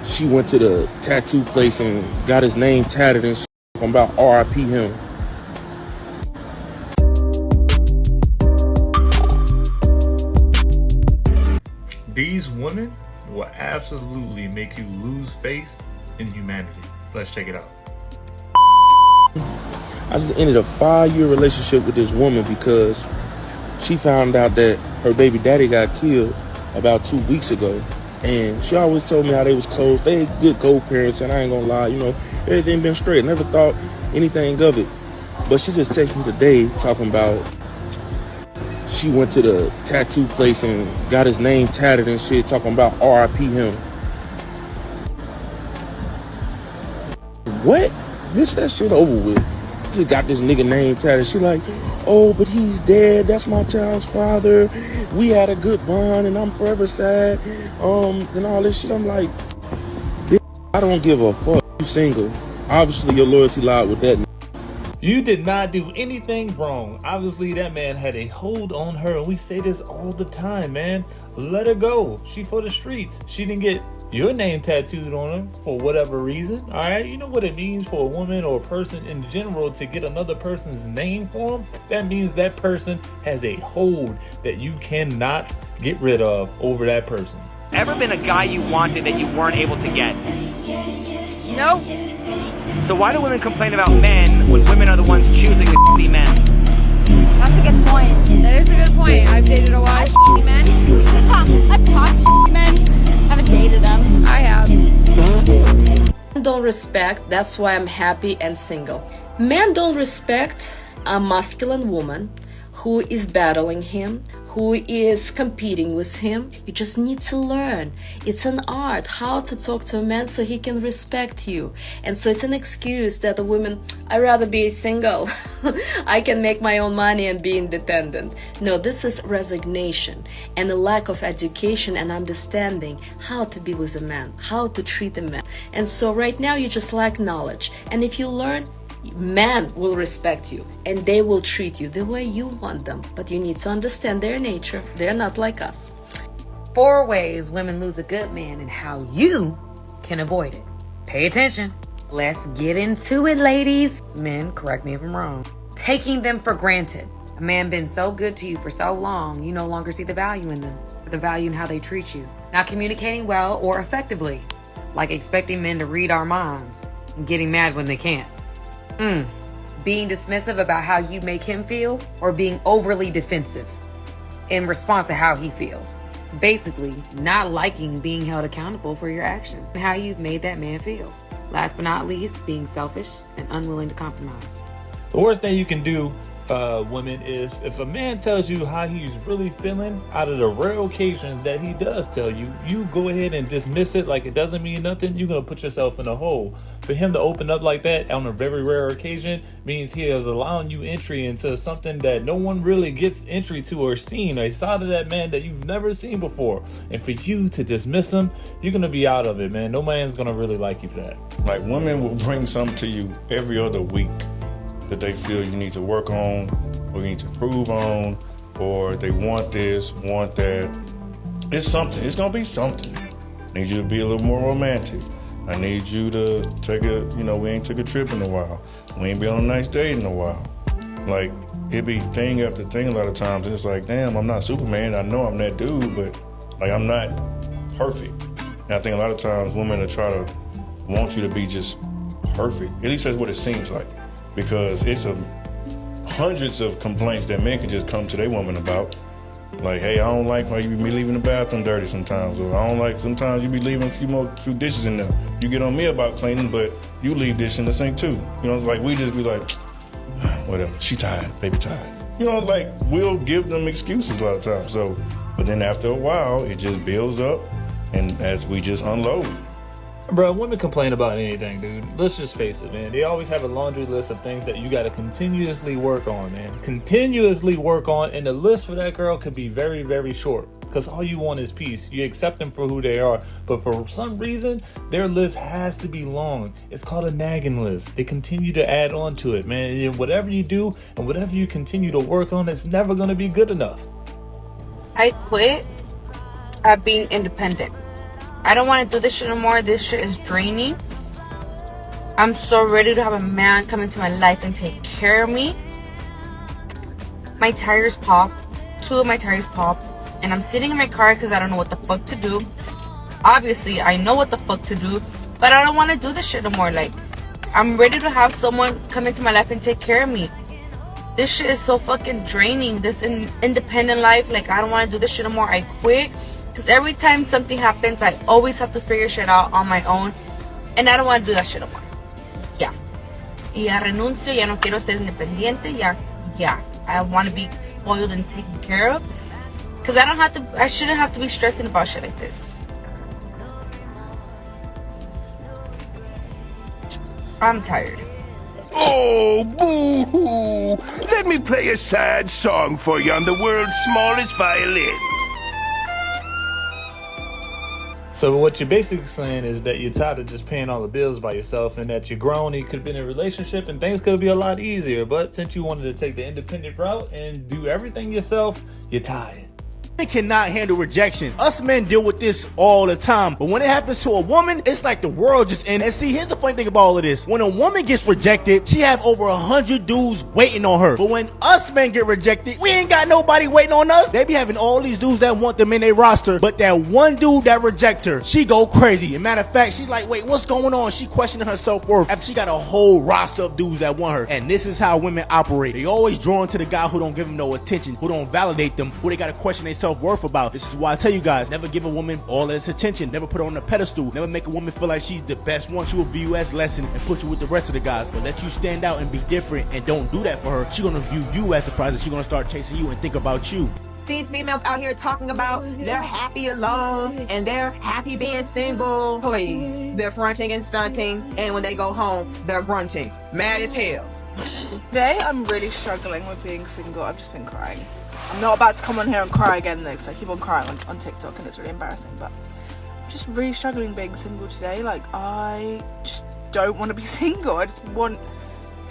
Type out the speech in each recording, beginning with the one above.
She went to the tattoo place and got his name tatted and shit. I'm about RIP him. These women will absolutely make you lose faith in humanity. Let's check it out. I just ended a 5-year relationship with this woman because she found out that her baby daddy got killed about 2 weeks ago. And she always told me how they was close. They good co-parents, and I ain't gonna lie, everything been straight. Never thought anything of it. But she just texted me today talking about she went to the tattoo place and got his name tatted and shit, talking about RIP him. What? Bitch, that shit over with. Just got this nigga name tatted. She like, oh, but he's dead. That's my child's father. We had a good bond and I'm forever sad. And all this shit. I'm like, bitch, I don't give a fuck. You single. Obviously your loyalty lied with that. You did not do anything wrong. Obviously, that man had a hold on her, and we say this all the time, man. Let her go. She for the streets. She didn't get your name tattooed on her for whatever reason, all right? You know what it means for a woman or a person in general to get another person's name for them? That means that person has a hold that you cannot get rid of over that person. Ever been a guy you wanted that you weren't able to get? Nope. So why do women complain about men when women are the ones choosing the shitty men? That's a good point. That is a good point. I've dated a lot of shitty men. I've talked to shitty men. Haven't dated them. I have. Men don't respect, that's why I'm happy and single. Men don't respect a masculine woman who is battling him, who is competing with him. You just need to learn. It's an art how to talk to a man so he can respect you. And so it's an excuse that the women, I'd rather be single. I can make my own money and be independent. No, this is resignation and a lack of education and understanding how to be with a man, how to treat a man. And so right now you just lack knowledge. And if you learn, men will respect you and they will treat you the way you want them, but you need to understand their nature. They're not like us. 4 ways women lose a good man and how you can avoid it. Pay attention. Let's get into it, ladies. Men, correct me if I'm wrong. Taking them for granted. A man been so good to you for so long, you no longer see the value in them, the value in how they treat you. Not communicating well or effectively, like expecting men to read our minds and getting mad when they can't. Being dismissive about how you make him feel, or being overly defensive in response to how he feels. Basically, not liking being held accountable for your actions and how you've made that man feel. Last but not least, being selfish and unwilling to compromise. The worst thing you can do, women, is if a man tells you how he's really feeling, out of the rare occasions that he does tell you, you go ahead and dismiss it like it doesn't mean nothing. You're going to put yourself in a hole. For him to open up like that on a very rare occasion means he is allowing you entry into something that no one really gets entry to or seen, a side of that man that you've never seen before. And for you to dismiss him, you're going to be out of it, man. No man's going to really like you for that. Like, women will bring something to you every other week that they feel you need to work on or you need to improve on, or they want this, want that. It's something. It's going to be something. I need you to be a little more romantic. I need you to take we ain't took a trip in a while. We ain't been on a nice date in a while. Like, it be thing after thing a lot of times. And it's like, damn, I'm not Superman. I know I'm that dude, but like, I'm not perfect. And I think a lot of times women will try to want you to be just perfect. At least that's what it seems like. Because it's hundreds of complaints that men can just come to their woman about. Like, hey, I don't like how you be leaving the bathroom dirty sometimes, or I don't like sometimes you be leaving a few dishes in there. You get on me about cleaning, but you leave dish in the sink too. Like, we just be like, whatever, she tired, baby tired. Like, we'll give them excuses a lot of times. So, but then after a while, it just builds up, and as we just unload. Bro, women complain about anything, dude. Let's just face it, man. They always have a laundry list of things that you got to continuously work on, man. Continuously work on, and the list for that girl could be very, very short. Because all you want is peace. You accept them for who they are. But for some reason, their list has to be long. It's called a nagging list. They continue to add on to it, man. And whatever you do and whatever you continue to work on, it's never going to be good enough. I quit at being independent. I don't want to do this shit no more. This shit is draining. I'm so ready to have a man come into my life and take care of me. My tires popped. 2 of my tires popped. And I'm sitting in my car because I don't know what the fuck to do. Obviously, I know what the fuck to do, but I don't want to do this shit no more. Like, I'm ready to have someone come into my life and take care of me. This shit is so fucking draining. This independent life, like, I don't want to do this shit no more. I quit. Because every time something happens, I always have to figure shit out on my own. And I don't want to do that shit no more. Yeah. Y ya renuncio, ya no quiero ser independiente. Yeah. I want to be spoiled and taken care of. Because I shouldn't have to be stressing about shit like this. I'm tired. Oh, boo-hoo! Let me play a sad song for you on the world's smallest violin. So what you're basically saying is that you're tired of just paying all the bills by yourself, and that you're grown and you could have been in a relationship and things could be a lot easier. But since you wanted to take the independent route and do everything yourself, you're tired. Men cannot handle rejection. Us men deal with this all the time, but when it happens to a woman, it's like the world just ends. And see, here's the funny thing about all of this. When a woman gets rejected, she have over 100 dudes waiting on her. But when us men get rejected, we ain't got nobody waiting on us. They be having all these dudes that want them in their roster, but that one dude that reject her, she go crazy. As a matter of fact, she's like, wait, what's going on? She questioning her self-worth after she got a whole roster of dudes that want her. And this is how women operate. They always drawn to the guy who don't give them no attention, who don't validate them, who they gotta question their self-worth about. This is why I tell you guys, never give a woman all of this attention. Never put her on a pedestal. Never make a woman feel like she's the best one. She will view you as less and put you with the rest of the guys. But let you stand out and be different and don't do that for her. She's gonna view you as a prize and she's gonna start chasing you and think about you. These females out here talking about they're happy alone and they're happy being single. Please. They're fronting and stunting, and when they go home, they're grunting. Mad as hell. Today, I'm really struggling with being single. I've just been crying. I'm not about to come on here and cry again though, because I keep on crying on TikTok and it's really embarrassing, but I'm just really struggling being single today. Like, I just don't want to be single. I just want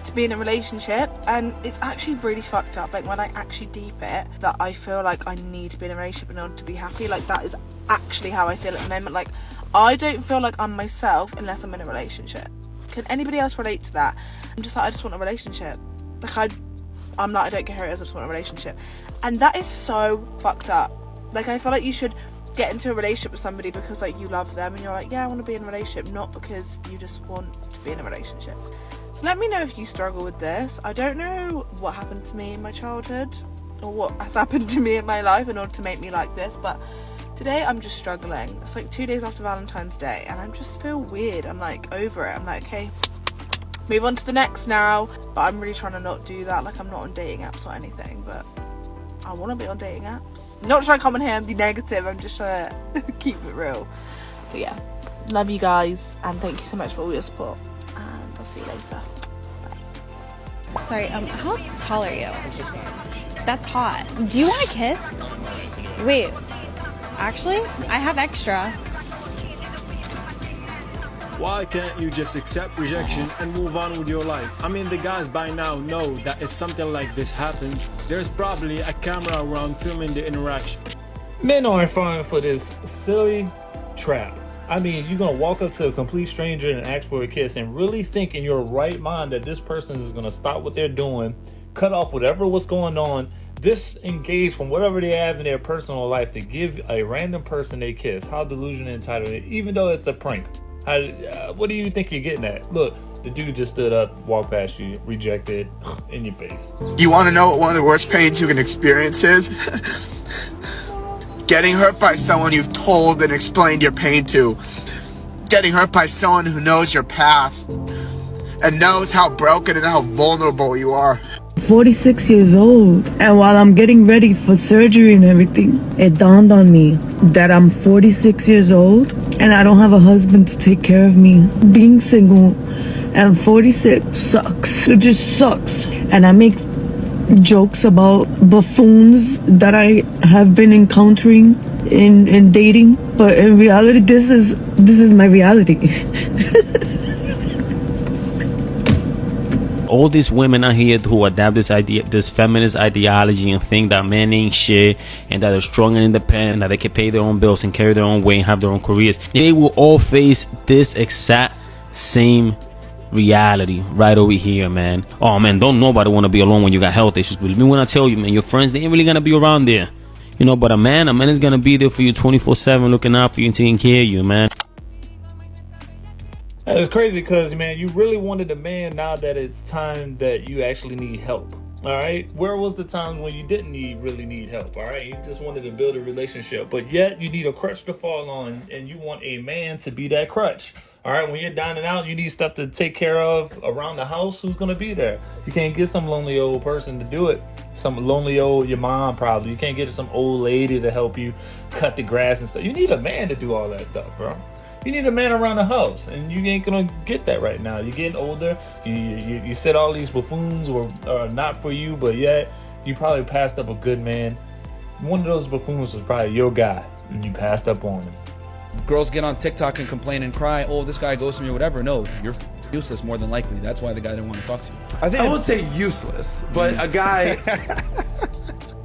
to be in a relationship, and it's actually really fucked up. Like, when I actually deep it, that I feel like I need to be in a relationship in order to be happy. Like, that is actually how I feel at the moment. Like, I don't feel like I'm myself unless I'm in a relationship. Can anybody else relate to that? I'm just like, I just want a relationship. Like, I'm like, I don't care who it is, I just want a relationship. And that is so fucked up. Like, I feel like you should get into a relationship with somebody because, like, you love them and you're like, yeah, I want to be in a relationship, not because you just want to be in a relationship. So let me know if you struggle with this. I don't know what happened to me in my childhood or what has happened to me in my life in order to make me like this, but today I'm just struggling. It's like 2 days after Valentine's Day and I just feel weird. I'm like over it. I'm like, okay, move on to the next now. But I'm really trying to not do that. Like, I'm not on dating apps or anything, but I want to be on dating apps. Not trying to come in here and be negative. I'm just trying to keep it real. But yeah, love you guys and thank you so much for all your support. And I'll see you later. Bye. Sorry, how tall are you? That's hot. Do you want a kiss? Wait, actually, I have extra. Why can't you just accept rejection and move on with your life? I mean, the guys by now know that if something like this happens, there's probably a camera around filming the interaction. Men aren't falling for this silly trap. I mean, you're gonna walk up to a complete stranger and ask for a kiss and really think in your right mind that this person is gonna stop what they're doing, cut off whatever was going on, disengage from whatever they have in their personal life to give a random person a kiss. How delusional and entitled, even though it's a prank. What do you think you're getting at? Look, the dude just stood up, walked past you, rejected, in your face. You want to know what one of the worst pains you can experience is? Getting hurt by someone you've told and explained your pain to. Getting hurt by someone who knows your past and knows how broken and how vulnerable you are. 46 years old, and while I'm getting ready for surgery and everything, it dawned on me that I'm 46 years old and I don't have a husband to take care of me. Being single and 46 sucks. It just sucks. And I make jokes about buffoons that I have been encountering in dating, but in reality, this is my reality. All these women out here who adapt this feminist ideology and think that men ain't shit and that they're strong and independent and that they can pay their own bills and carry their own weight and have their own careers, they will all face this exact same reality right over here, man. Oh man, don't nobody want to be alone when you got health issues. Believe me when I tell you, man, your friends, they ain't really gonna be around there, you know. But a man is gonna be there for you 24/7, looking out for you and taking care of you, man. It's crazy because, man, you really wanted a man. Now that it's time that you actually need help, all right? Where was the time when you didn't really need help, all right? You just wanted to build a relationship, but yet you need a crutch to fall on, and you want a man to be that crutch, all right? When you're dining out, you need stuff to take care of around the house. Who's going to be there? You can't get some lonely old person to do it. Some lonely old, your mom probably. You can't get some old lady to help you cut the grass and stuff. You need a man to do all that stuff, bro. You need a man around the house, and you ain't gonna get that right now. You're getting older. You said all these buffoons were not for you, but yet you probably passed up a good man. One of those buffoons was probably your guy, and you passed up on him. Girls get on TikTok and complain and cry, oh, this guy goes to me or whatever. No, you're useless more than likely. That's why the guy didn't want to talk to you. I won't say useless, but a guy...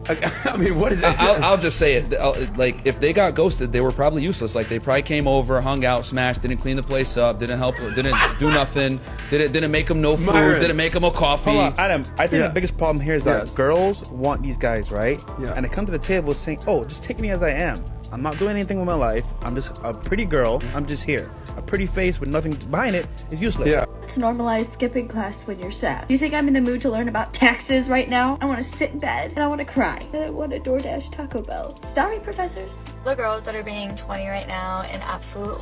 I mean, what is it? I'll just say it. Like, if they got ghosted, they were probably useless. Like, they probably came over, hung out, smashed, didn't clean the place up, didn't help, didn't do nothing, didn't make them no food, Myron. didn't make them a coffee. Hold on, Adam. I think the biggest problem here is that girls want these guys, right? Yeah. And they come to the table saying, "Oh, just take me as I am. I'm not doing anything with my life. I'm just a pretty girl. I'm just here. A pretty face with nothing behind it is useless." Yeah. Let's normalize skipping class when you're sad. Do you think I'm in the mood to learn about taxes right now? I want to sit in bed and I want to cry. And I want to DoorDash Taco Bell. Sorry, professors. The girls that are being 20 right now in absolute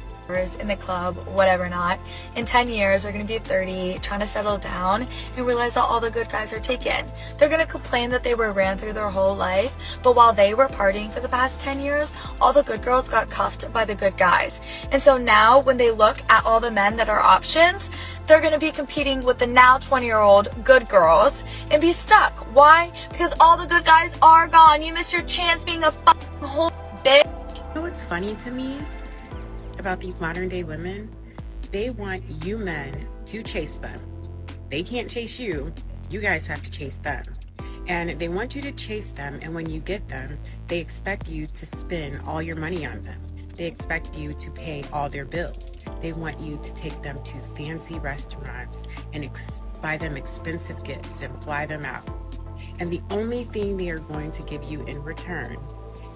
in the club, whatever not, in 10 years they're going to be 30, trying to settle down and realize that all the good guys are taken. They're going to complain that they were ran through their whole life, but while they were partying for the past 10 years, all the good girls got cuffed by the good guys. And so now when they look at all the men that are options, they're going to be competing with the now 20-year-old good girls and be stuck. Why? Because all the good guys are gone. You missed your chance being a fucking whole bitch. You know what's funny to me about these modern day women? They want you men to chase them. They can't chase you. You guys have to chase them. And they want you to chase them, and when you get them, they expect you to spend all your money on them. They expect you to pay all their bills. They want you to take them to fancy restaurants and buy them expensive gifts and fly them out. And the only thing they are going to give you in return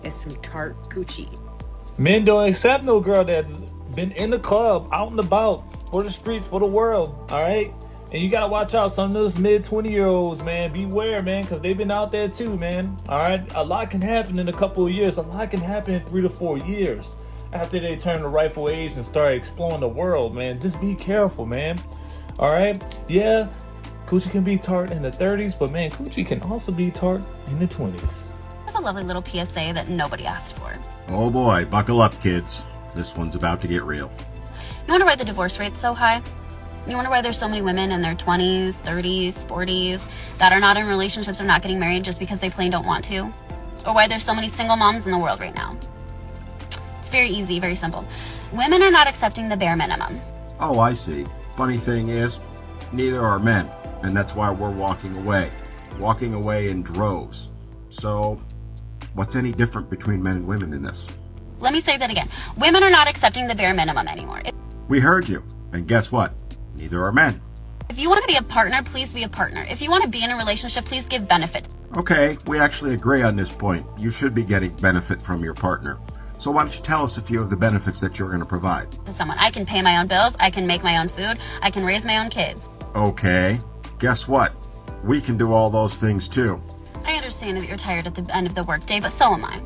is some tart Gucci. Men don't accept no girl that's been in the club, out and about, for the streets, for the world, all right? And you gotta watch out. Some of those mid-20-year-olds, man, beware, man, because they've been out there too, man, all right? A lot can happen in a couple of years. A lot can happen in 3 to 4 years after they turn the rightful age and start exploring the world, man. Just be careful, man, all right? Yeah, coochie can be tart in the 30s, but, man, coochie can also be tart in the 20s. There's a lovely little PSA that nobody asked for. Oh boy, buckle up, kids. This one's about to get real. You wonder why the divorce rate's so high? You wonder why there's so many women in their 20s, 30s, 40s that are not in relationships or not getting married just because they plain don't want to? Or why there's so many single moms in the world right now? It's very easy, very simple. Women are not accepting the bare minimum. Oh, I see. Funny thing is, neither are men, and that's why we're walking away. Walking away in droves. So, what's any different between men and women in this? Let me say that again. Women are not accepting the bare minimum anymore. We heard you, and guess what? Neither are men. If you want to be a partner, please be a partner. If you want to be in a relationship, please give benefit. Okay, we actually agree on this point. You should be getting benefit from your partner. So why don't you tell us a few of the benefits that you're going to provide? To someone, I can pay my own bills, I can make my own food, I can raise my own kids. Okay, guess what? We can do all those things too. I understand that you're tired at the end of the workday, but so am I.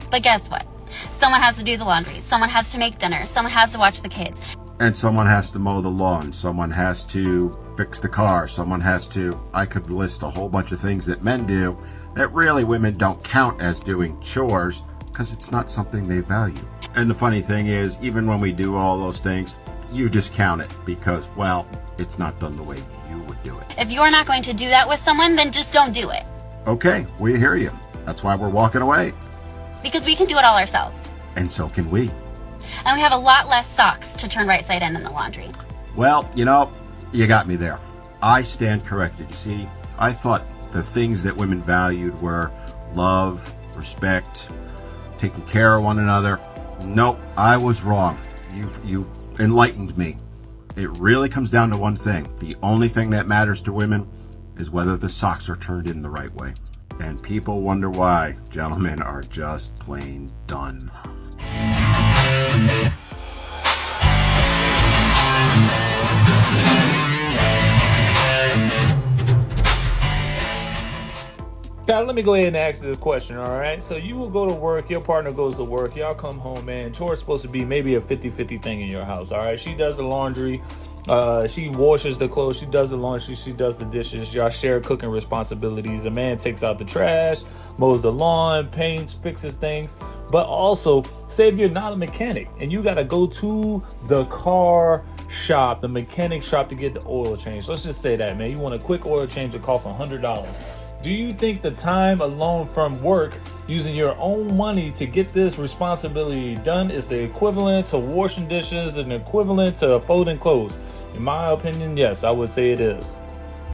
But guess what? Someone has to do the laundry, someone has to make dinner, someone has to watch the kids. And someone has to mow the lawn, someone has to fix the car, someone has to... I could list a whole bunch of things that men do that really women don't count as doing chores because it's not something they value. And the funny thing is, even when we do all those things, you discount it because, well, it's not done the way you would do it. If you're not going to do that with someone, then just don't do it. Okay, we hear you. That's why we're walking away. Because we can do it all ourselves. And so can we. And we have a lot less socks to turn right side in the laundry. Well, you know, you got me there. I stand corrected. You see, I thought the things that women valued were love, respect, taking care of one another. Nope, I was wrong. You've enlightened me. It really comes down to one thing. The only thing that matters to women is whether the socks are turned in the right way. And people wonder why gentlemen are just plain done. Now, let me go ahead and ask this question, all right? So you will go to work, your partner goes to work, y'all come home, man. Chores supposed to be maybe a 50-50 thing in your house, all right? She does the laundry, she washes the clothes, she does the laundry, she does the dishes. Y'all share cooking responsibilities. The man takes out the trash, mows the lawn, paints, fixes things. But also, say if you're not a mechanic and you got to go to the car shop, the mechanic shop, to get the oil change. Let's just say that, man. You want a quick oil change that costs $100. Do you think the time alone from work, using your own money to get this responsibility done, is the equivalent to washing dishes and equivalent to folding clothes? In my opinion, yes, I would say it is.